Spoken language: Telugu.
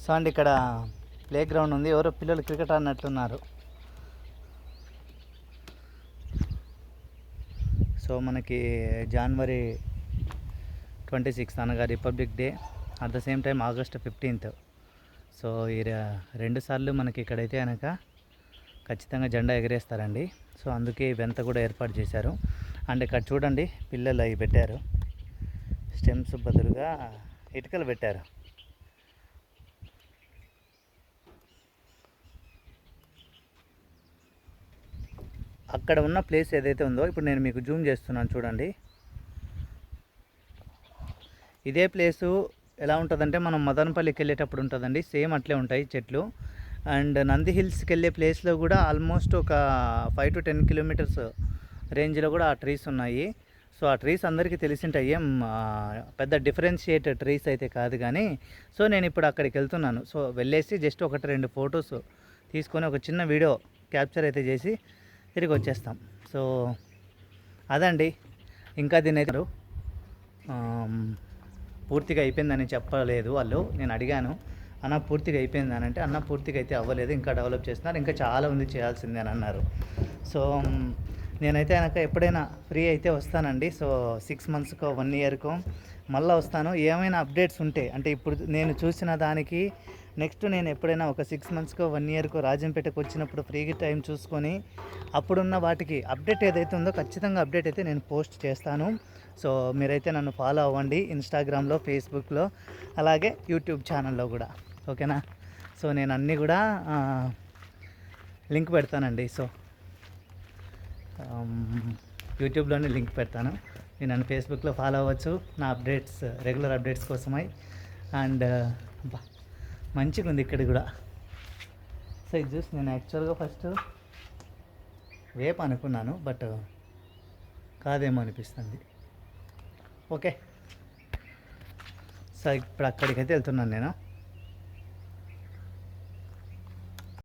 సో అండి ఇక్కడ ప్లే గ్రౌండ్ ఉంది. ఎవరో పిల్లలు క్రికెట్ ఆడినట్లున్నారు. సో మనకి జనవరి 26 అనగా republic day, at the same time August 15th. So ఈ 2 సార్లు మనకి ఇక్కడైతే కనుక ఖచ్చితంగా జెండా ఎగరేస్తారండి. సో అందుకే ఇవంతా కూడా ఏర్పాటు చేశారు. అండ్ ఇక్కడ చూడండి పిల్లలు అవి పెట్టారు, స్టెమ్స్ బదులుగా ఇటుకలు పెట్టారు. అక్కడ ఉన్న ప్లేస్ ఏదైతే ఉందో ఇప్పుడు నేను మీకు జూమ్ చేస్తున్నాను చూడండి. ఇదే ప్లేసు ఎలా ఉంటుందంటే మనం మదనపల్లికి వెళ్ళేటప్పుడు ఉంటుందండి, సేమ్ అట్లే ఉంటాయి చెట్లు. అండ్ నంది హిల్స్కి వెళ్ళే ప్లేస్లో కూడా ఆల్మోస్ట్ ఒక 5 to 10 కిలోమీటర్స్ రేంజ్లో కూడా ఆ ట్రీస్ ఉన్నాయి. సో ఆ ట్రీస్ అందరికీ తెలిసింటాయి, ఏం పెద్ద డిఫరెన్షియేట్ ట్రీస్ అయితే కాదు. కానీ సో నేను ఇప్పుడు అక్కడికి వెళ్తున్నాను. సో వెళ్ళేసి జస్ట్ 1-2 ఫొటోస్ తీసుకొని ఒక చిన్న వీడియో క్యాప్చర్ అయితే చేసి తిరిగి వచ్చేస్తాం. సో అదండి. ఇంకా దీని అయితే పూర్తిగా అయిపోయిందని చెప్పలేదు వాళ్ళు. నేను అడిగాను, అన్న పూర్తిగా అయిపోయింది అని అంటే, అన్న పూర్తిగా అయితే అవ్వలేదు, ఇంకా డెవలప్ చేస్తున్నారు, ఇంకా చాలా ఉంది చేయాల్సింది అని అన్నారు. సో నేనైతే కనుక ఎప్పుడైనా ఫ్రీ అయితే వస్తానండి. సో 6 monthsకో 1 yearకో మళ్ళీ వస్తాను. ఏమైనా అప్డేట్స్ ఉంటే, అంటే ఇప్పుడు నేను చూసిన దానికి నెక్స్ట్ నేను ఎప్పుడైనా ఒక 6 monthsకో 1 yearకో రాజంపేటకు వచ్చినప్పుడు ఫ్రీగా టైం చూసుకొని అప్పుడున్న వాటికి అప్డేట్ ఏదైతే ఉందో ఖచ్చితంగా అప్డేట్ అయితే నేను పోస్ట్ చేస్తాను. సో మీరైతే నన్ను ఫాలో అవ్వండి ఇన్స్టాగ్రామ్లో, ఫేస్బుక్లో, అలాగే యూట్యూబ్ ఛానల్లో కూడా, ఓకేనా? సో నేను అన్నీ కూడా లింక్ పెడతానండి. సో యూట్యూబ్లోనే లింక్ పెడతాను. మీరు నన్ను ఫేస్బుక్లో ఫాలో అవ్వచ్చు నా అప్డేట్స్, రెగ్యులర్ అప్డేట్స్ కోసమై. అండ్ మంచిగా ఉంది ఇక్కడ కూడా. సో ఇది చూసి నేను యాక్చువల్గా ఫస్ట్ వేప అనుకున్నాను, బట్ కాదేమో అనిపిస్తుంది. ఓకే, సో ఇప్పుడు అక్కడికైతే వెళ్తున్నాను నేను.